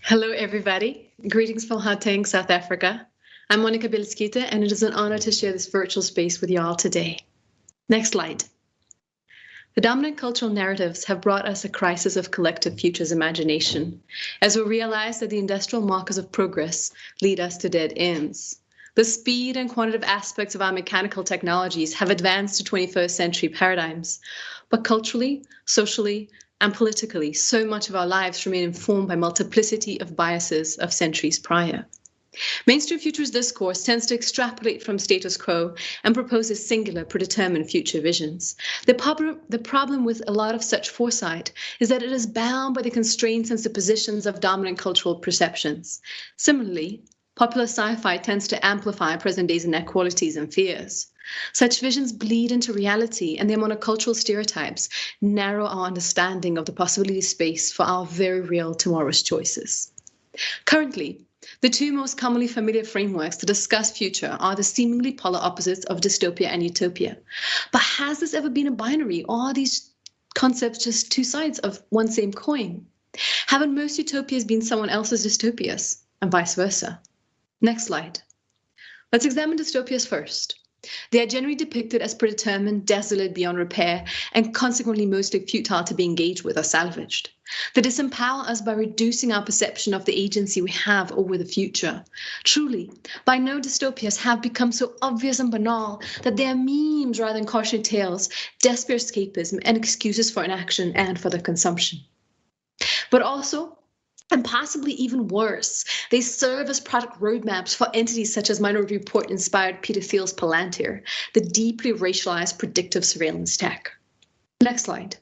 Hello, everybody. Greetings from Gauteng, South Africa. I'm Monika Bielskyte, and it is an honor to share this virtual space with you all today. Next slide. The dominant cultural narratives have brought us a crisis of collective futures imagination, as we realize that the industrial markers of progress lead us to dead ends. The speed and quantitative aspects of our mechanical technologies have advanced to 21st century paradigms, but culturally, socially, and politically, so much of our lives remain informed by multiplicity of biases of centuries prior. Mainstream futurist discourse tends to extrapolate from status quo and proposes singular, predetermined future visions. The problem with a lot of such foresight is that it is bound by the constraints and suppositions of dominant cultural perceptions. Similarly, popular sci-fi tends to amplify present day's inequalities and fears. Such visions bleed into reality, and their monocultural stereotypes narrow our understanding of the possibility space for our very real tomorrow's choices. Currently, the two most commonly familiar frameworks to discuss future are the seemingly polar opposites of dystopia and utopia. But has this ever been a binary, or are these concepts just two sides of one same coin? Haven't most utopias been someone else's dystopias, and vice versa? Next slide. Let's examine dystopias first. They are generally depicted as predetermined, desolate beyond repair, and consequently mostly futile to be engaged with or salvaged. They disempower us by reducing our perception of the agency we have over the future. Truly, by now dystopias have become so obvious and banal that they are memes rather than cautionary tales, desperate escapism, and excuses for inaction and for their consumption. But also, and possibly even worse, they serve as product roadmaps for entities such as Minority Report-inspired Peter Thiel's Palantir, the deeply racialized predictive surveillance tech. Next slide.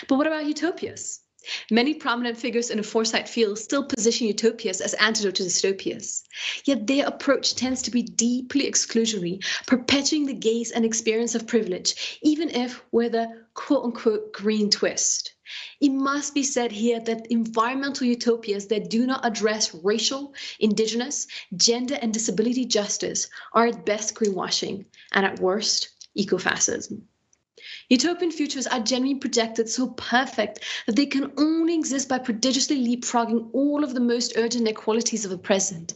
But what about utopias? Many prominent figures in the foresight field still position utopias as antidote to dystopias. Yet their approach tends to be deeply exclusionary, perpetuating the gaze and experience of privilege, even if with a quote-unquote green twist. It must be said here that environmental utopias that do not address racial, indigenous, gender, and disability justice are at best greenwashing and at worst ecofascism. Utopian futures are generally projected so perfect that they can only exist by prodigiously leapfrogging all of the most urgent inequalities of the present.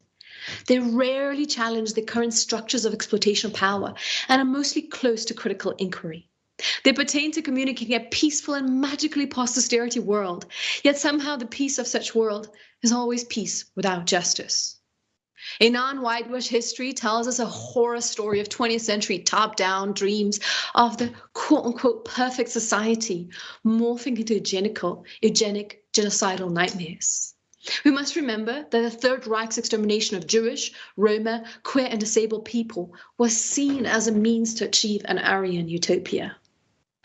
They rarely challenge the current structures of exploitation power and are mostly close to critical inquiry. They pertain to communicating a peaceful and magically post-austerity world, yet somehow the peace of such world is always peace without justice. A non-whitewash history tells us a horror story of 20th century top-down dreams of the quote-unquote perfect society morphing into eugenic, genocidal nightmares. We must remember that the Third Reich's extermination of Jewish, Roma, queer, and disabled people was seen as a means to achieve an Aryan utopia.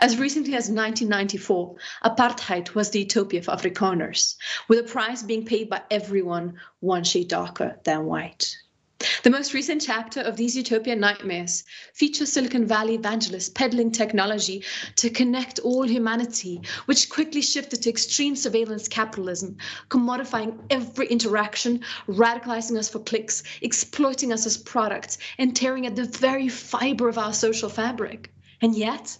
As recently as 1994, apartheid was the utopia for Afrikaners, with a price being paid by everyone one shade darker than white. The most recent chapter of these utopian nightmares features Silicon Valley evangelists peddling technology to connect all humanity, which quickly shifted to extreme surveillance capitalism, commodifying every interaction, radicalizing us for clicks, exploiting us as products, and tearing at the very fiber of our social fabric. And yet,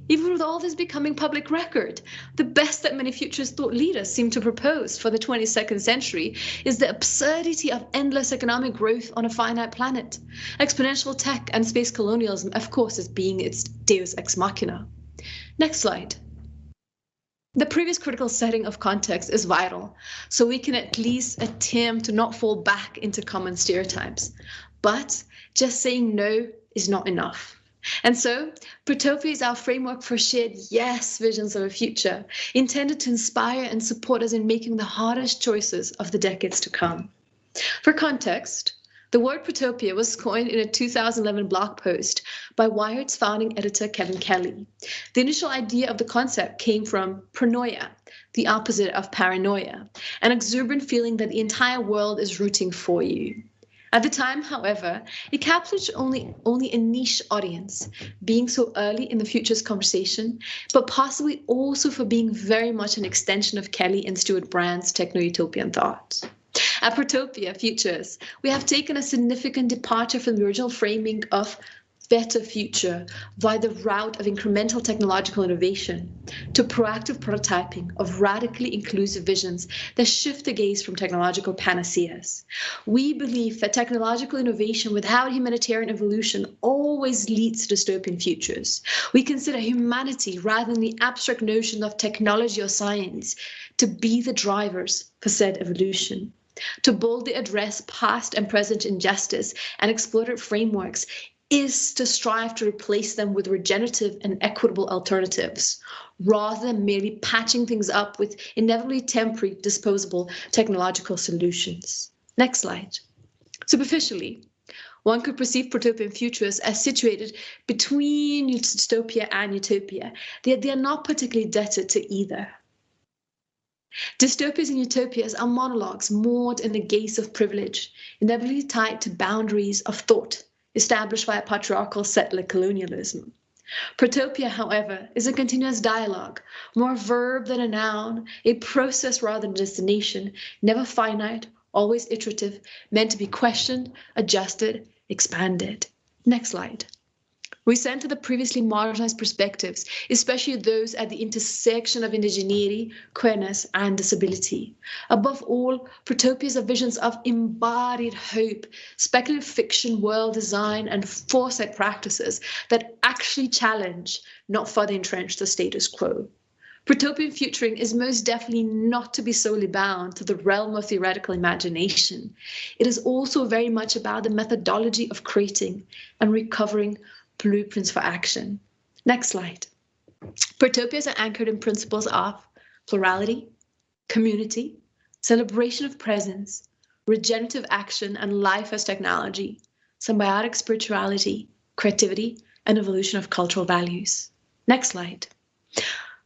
even with all this becoming public record, the best that many futurist thought leaders seem to propose for the 22nd century is the absurdity of endless economic growth on a finite planet. Exponential tech and space colonialism, of course, as being its deus ex machina. Next slide. The previous critical setting of context is vital, so we can at least attempt to not fall back into common stereotypes. But just saying no is not enough. And so, Protopia is our framework for shared yes visions of a future, intended to inspire and support us in making the hardest choices of the decades to come. For context, the word Protopia was coined in a 2011 blog post by Wired's founding editor Kevin Kelly. The initial idea of the concept came from pronoia, the opposite of paranoia, an exuberant feeling that the entire world is rooting for you. At the time, however, it captured only a niche audience, being so early in the futures conversation, but possibly also for being very much an extension of Kelly and Stuart Brand's techno-utopian thought. At Protopia Futures, we have taken a significant departure from the original framing of better future via the route of incremental technological innovation to proactive prototyping of radically inclusive visions that shift the gaze from technological panaceas. We believe that technological innovation without humanitarian evolution always leads to dystopian futures. We consider humanity rather than the abstract notion of technology or science to be the drivers for said evolution. To boldly address past and present injustice and exploitative frameworks is to strive to replace them with regenerative and equitable alternatives, rather than merely patching things up with inevitably temporary, disposable technological solutions. Next slide. Superficially, one could perceive Protopian futures as situated between dystopia and utopia, yet they are not particularly indebted to either. Dystopias and utopias are monologues moored in the gaze of privilege, inevitably tied to boundaries of thought established by a patriarchal settler colonialism. Protopia, however, is a continuous dialogue, more verb than a noun, a process rather than a destination, never finite, always iterative, meant to be questioned, adjusted, expanded. Next slide. We center the previously marginalized perspectives, especially those at the intersection of indigeneity, queerness, and disability. Above all, Protopias are visions of embodied hope, speculative fiction, world design, and foresight practices that actually challenge, not further entrench, the status quo. Protopian futuring is most definitely not to be solely bound to the realm of theoretical imagination. It is also very much about the methodology of creating and recovering blueprints for action. Next slide. Protopias are anchored in principles of plurality, community, celebration of presence, regenerative action and life as technology, symbiotic spirituality, creativity, and evolution of cultural values. Next slide.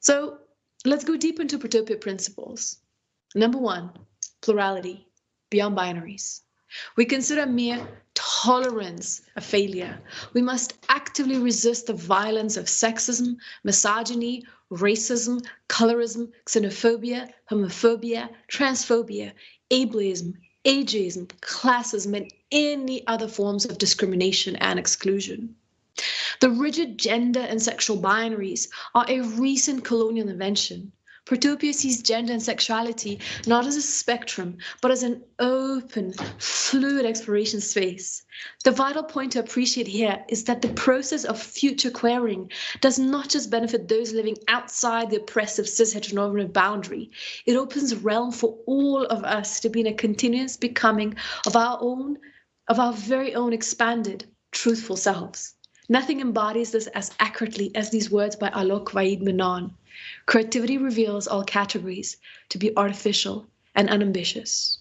So let's go deep into Protopia principles. Number one, plurality, beyond binaries. We consider mere tolerance a failure. We must actively resist the violence of sexism, misogyny, racism, colorism, xenophobia, homophobia, transphobia, ableism, ageism, classism, and any other forms of discrimination and exclusion. The rigid gender and sexual binaries are a recent colonial invention. Protopia sees gender and sexuality not as a spectrum, but as an open, fluid exploration space. The vital point to appreciate here is that the process of future queering does not just benefit those living outside the oppressive cis-heteronormative boundary. It opens realm for all of us to be in a continuous becoming of our very own expanded, truthful selves. Nothing embodies this as accurately as these words by Alok Vaid Menon. Creativity reveals all categories to be artificial and unambitious.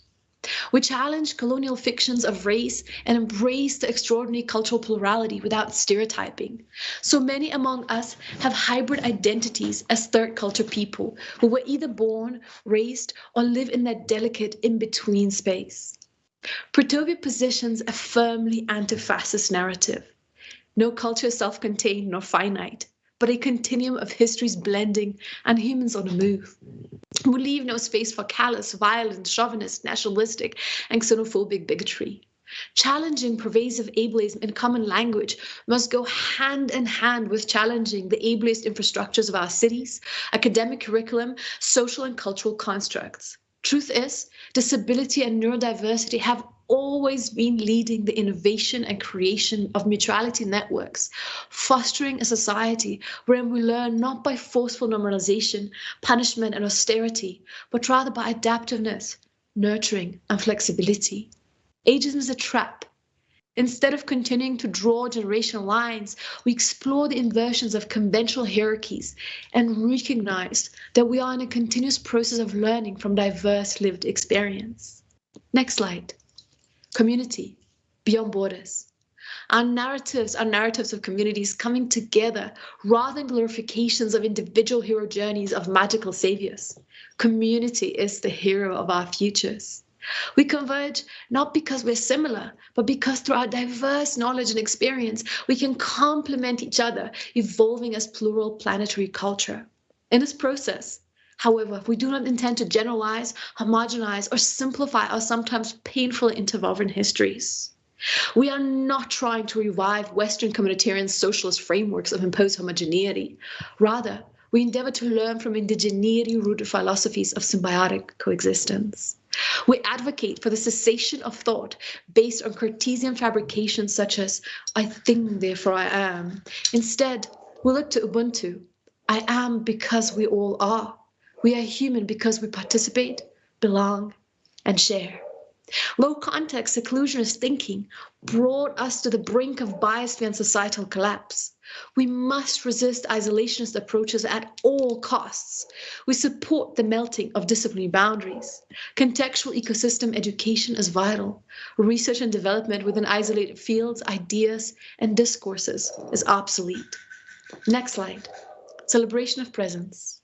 We challenge colonial fictions of race and embrace the extraordinary cultural plurality without stereotyping. So many among us have hybrid identities as third culture people who were either born, raised, or live in that delicate in-between space. Protopia positions a firmly anti-fascist narrative. No culture is self-contained nor finite, but a continuum of histories blending and humans on the move. We leave no space for callous, violent, chauvinist, nationalistic, and xenophobic bigotry. Challenging pervasive ableism in common language must go hand in hand with challenging the ableist infrastructures of our cities, academic curriculum, social and cultural constructs. Truth is, disability and neurodiversity have always been leading the innovation and creation of mutuality networks, fostering a society wherein we learn not by forceful normalization, punishment, and austerity, but rather by adaptiveness, nurturing, and flexibility. Ageism is a trap. Instead of continuing to draw generational lines, we explore the inversions of conventional hierarchies and recognize that we are in a continuous process of learning from diverse lived experience. Next slide. Community, beyond borders. Our narratives are narratives of communities coming together rather than glorifications of individual hero journeys of magical saviors. Community is the hero of our futures. We converge not because we're similar, but because through our diverse knowledge and experience, we can complement each other, evolving as plural planetary culture. In this process, however, we do not intend to generalize, homogenize, or simplify our sometimes painfully interwoven histories. We are not trying to revive Western communitarian socialist frameworks of imposed homogeneity. Rather, we endeavor to learn from indigeneity-rooted philosophies of symbiotic coexistence. We advocate for the cessation of thought based on Cartesian fabrications such as, I think, therefore I am. Instead, we look to Ubuntu. I am because we all are. We are human because we participate, belong, and share. Low context seclusionist thinking brought us to the brink of biosphere and societal collapse. We must resist isolationist approaches at all costs. We support the melting of disciplinary boundaries. Contextual ecosystem education is vital. Research and development within isolated fields, ideas, and discourses is obsolete. Next slide. Celebration of presence.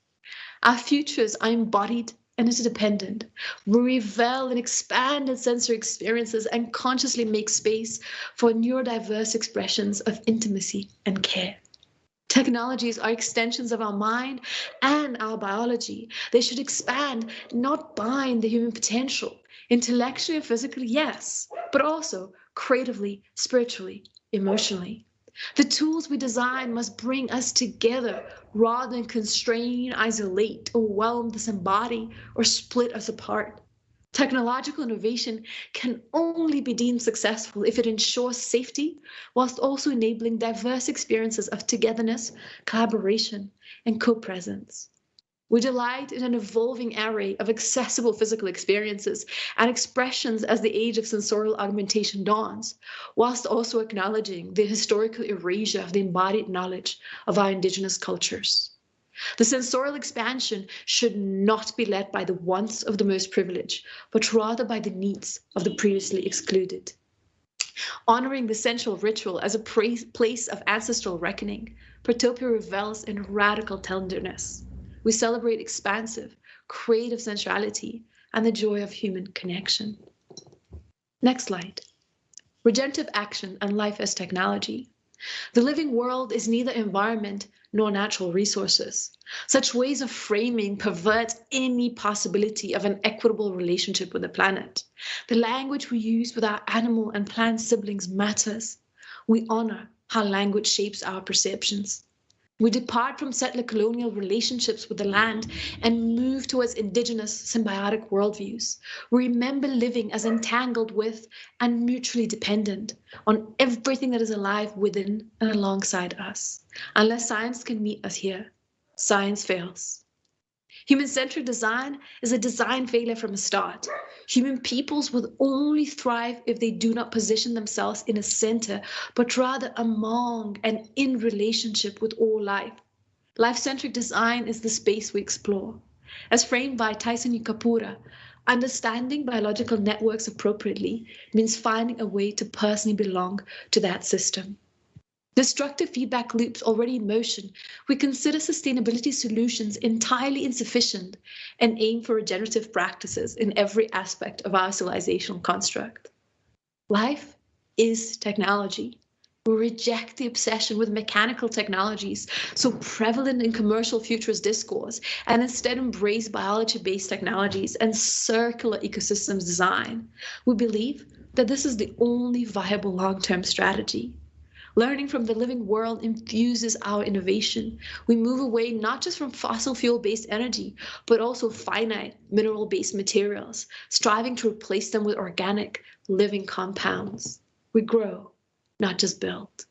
Our futures are embodied and interdependent. We revel in expanded sensory experiences and consciously make space for neurodiverse expressions of intimacy and care. Technologies are extensions of our mind and our biology. They should expand, not bind the human potential. Intellectually and physically, yes, but also creatively, spiritually, emotionally. The tools we design must bring us together rather than constrain, isolate, overwhelm, disembody, or split us apart. Technological innovation can only be deemed successful if it ensures safety whilst also enabling diverse experiences of togetherness, collaboration, and co-presence. We delight in an evolving array of accessible physical experiences and expressions as the age of sensorial augmentation dawns, whilst also acknowledging the historical erasure of the embodied knowledge of our indigenous cultures. The sensorial expansion should not be led by the wants of the most privileged, but rather by the needs of the previously excluded. Honoring the central ritual as a place of ancestral reckoning, Protopia revels in radical tenderness. We celebrate expansive, creative sensuality and the joy of human connection. Next slide. Regenerative action and life as technology. The living world is neither environment nor natural resources. Such ways of framing pervert any possibility of an equitable relationship with the planet. The language we use with our animal and plant siblings matters. We honor how language shapes our perceptions. We depart from settler colonial relationships with the land and move towards indigenous symbiotic worldviews. We remember living as entangled with and mutually dependent on everything that is alive within and alongside us. Unless science can meet us here, science fails. Human-centric design is a design failure from the start. Human peoples will only thrive if they do not position themselves in a center, but rather among and in relationship with all life. Life-centric design is the space we explore. As framed by Tyson Yukapura, understanding biological networks appropriately means finding a way to personally belong to that system. Destructive feedback loops already in motion, we consider sustainability solutions entirely insufficient and aim for regenerative practices in every aspect of our civilizational construct. Life is technology. We reject the obsession with mechanical technologies so prevalent in commercial futurist discourse and instead embrace biology-based technologies and circular ecosystems design. We believe that this is the only viable long-term strategy. Learning from the living world infuses our innovation. We move away not just from fossil fuel-based energy, but also finite mineral-based materials, striving to replace them with organic, living compounds. We grow, not just build.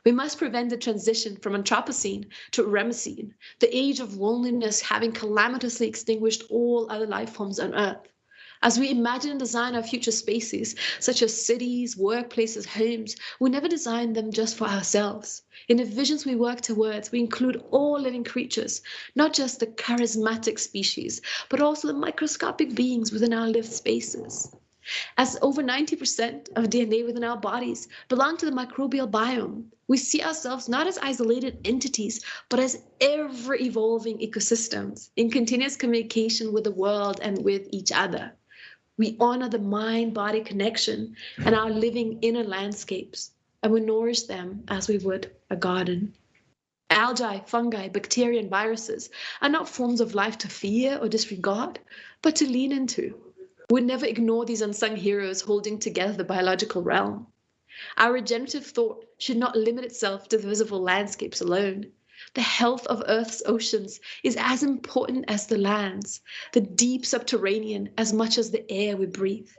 We must prevent the transition from Anthropocene to Eremocene, the age of loneliness having calamitously extinguished all other life forms on Earth. As we imagine and design our future spaces, such as cities, workplaces, homes, we never design them just for ourselves. In the visions we work towards, we include all living creatures, not just the charismatic species, but also the microscopic beings within our lived spaces. As over 90% of DNA within our bodies belong to the microbial biome, we see ourselves not as isolated entities, but as ever-evolving ecosystems in continuous communication with the world and with each other. We honor the mind-body connection and our living inner landscapes, and we nourish them as we would a garden. Algae, fungi, bacteria, and viruses are not forms of life to fear or disregard, but to lean into. We never ignore these unsung heroes holding together the biological realm. Our regenerative thought should not limit itself to the visible landscapes alone. The health of Earth's oceans is as important as the lands, the deep subterranean as much as the air we breathe.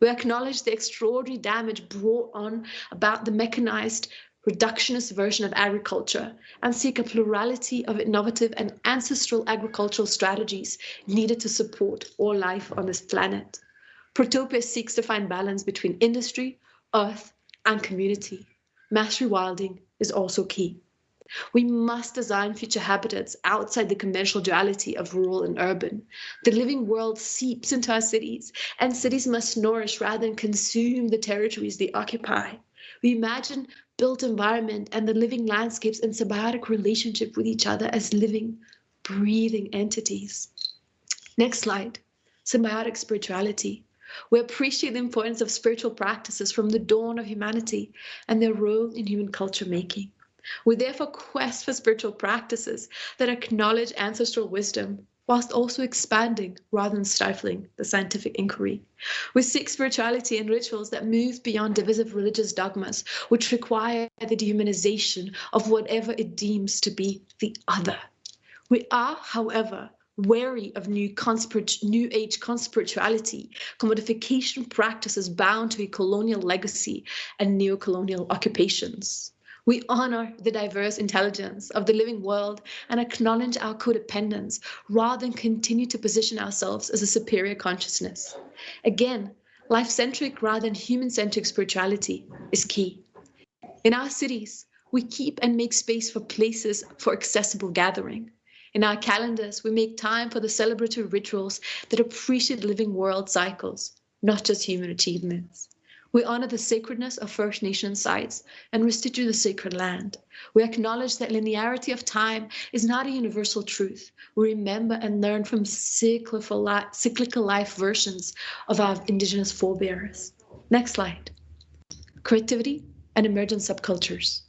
We acknowledge the extraordinary damage brought on about the mechanized, reductionist version of agriculture and seek a plurality of innovative and ancestral agricultural strategies needed to support all life on this planet. Protopia seeks to find balance between industry, earth, and community. Mass rewilding is also key. We must design future habitats outside the conventional duality of rural and urban. The living world seeps into our cities, and cities must nourish rather than consume the territories they occupy. We imagine built environment and the living landscapes in symbiotic relationship with each other as living, breathing entities. Next slide. Symbiotic spirituality. We appreciate the importance of spiritual practices from the dawn of humanity and their role in human culture making. We therefore quest for spiritual practices that acknowledge ancestral wisdom whilst also expanding rather than stifling the scientific inquiry. We seek spirituality and rituals that move beyond divisive religious dogmas, which require the dehumanization of whatever it deems to be the other. We are, however, wary of new age conspirituality, commodification practices bound to a colonial legacy and neocolonial occupations. We honor the diverse intelligence of the living world and acknowledge our codependence rather than continue to position ourselves as a superior consciousness. Again, life-centric rather than human-centric spirituality is key. In our cities, we keep and make space for places for accessible gathering. In our calendars, we make time for the celebratory rituals that appreciate living world cycles, not just human achievements. We honor the sacredness of First Nation sites and restitute the sacred land. We acknowledge that linearity of time is not a universal truth. We remember and learn from cyclical life versions of our indigenous forebears. Next slide. Creativity and emergent subcultures.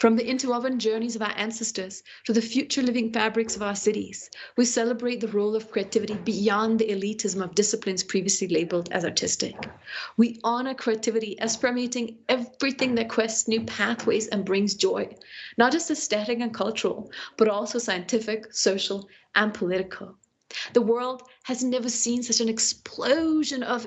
From the interwoven journeys of our ancestors to the future living fabrics of our cities, we celebrate the role of creativity beyond the elitism of disciplines previously labeled as artistic. We honor creativity as permeating everything that quests new pathways and brings joy, not just aesthetic and cultural, but also scientific, social, and political. The world has never seen such an explosion of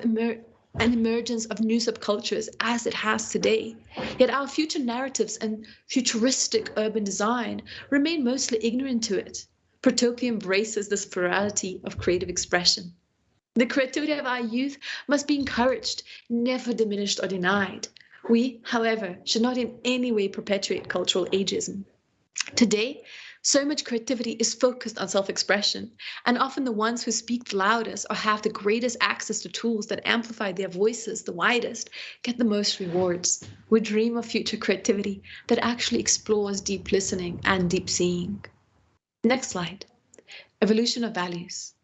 emergence of new subcultures as it has today. Yet our future narratives and futuristic urban design remain mostly ignorant to it. Protopia embraces this plurality of creative expression. The creativity of our youth must be encouraged, never diminished or denied. We, however, should not in any way perpetuate cultural ageism. Today, so much creativity is focused on self-expression, and often the ones who speak the loudest or have the greatest access to tools that amplify their voices the widest get the most rewards. We dream of future creativity that actually explores deep listening and deep seeing. Next slide. Evolution of values.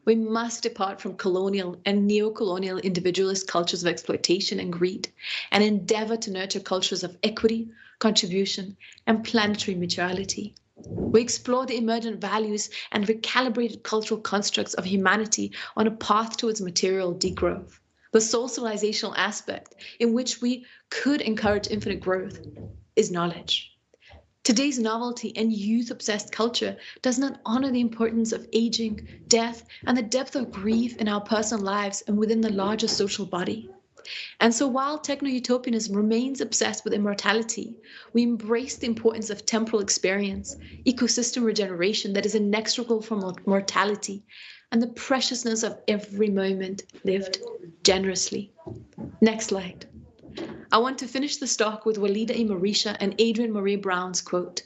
We must depart from colonial and neocolonial individualist cultures of exploitation and greed and endeavor to nurture cultures of equity, contribution, and planetary mutuality. We explore the emergent values and recalibrated cultural constructs of humanity on a path towards material degrowth. The socializational aspect in which we could encourage infinite growth is knowledge. Today's novelty and youth-obsessed culture does not honor the importance of aging, death, and the depth of grief in our personal lives and within the larger social body. And so while techno-utopianism remains obsessed with immortality, we embrace the importance of temporal experience, ecosystem regeneration that is inexorable from mortality, and the preciousness of every moment lived generously. Next slide. I want to finish the talk with Walida E. Marisha and Adrienne Marie Brown's quote,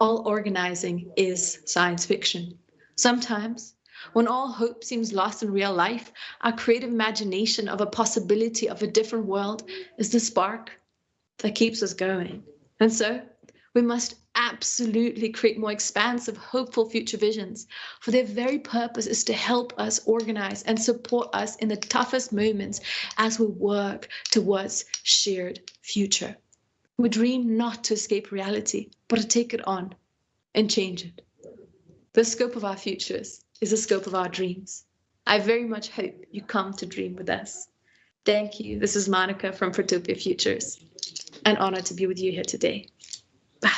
"All organizing is science fiction. Sometimes, when all hope seems lost in real life, our creative imagination of a possibility of a different world is the spark that keeps us going. And so we must absolutely create more expansive, hopeful future visions, for their very purpose is to help us organize and support us in the toughest moments as we work towards shared future. We dream not to escape reality, but to take it on and change it. The scope of our futures is the scope of our dreams. I very much hope you come to dream with us. Thank you. This is Monika from Protopia Futures. and honored to be with you here today. Bye.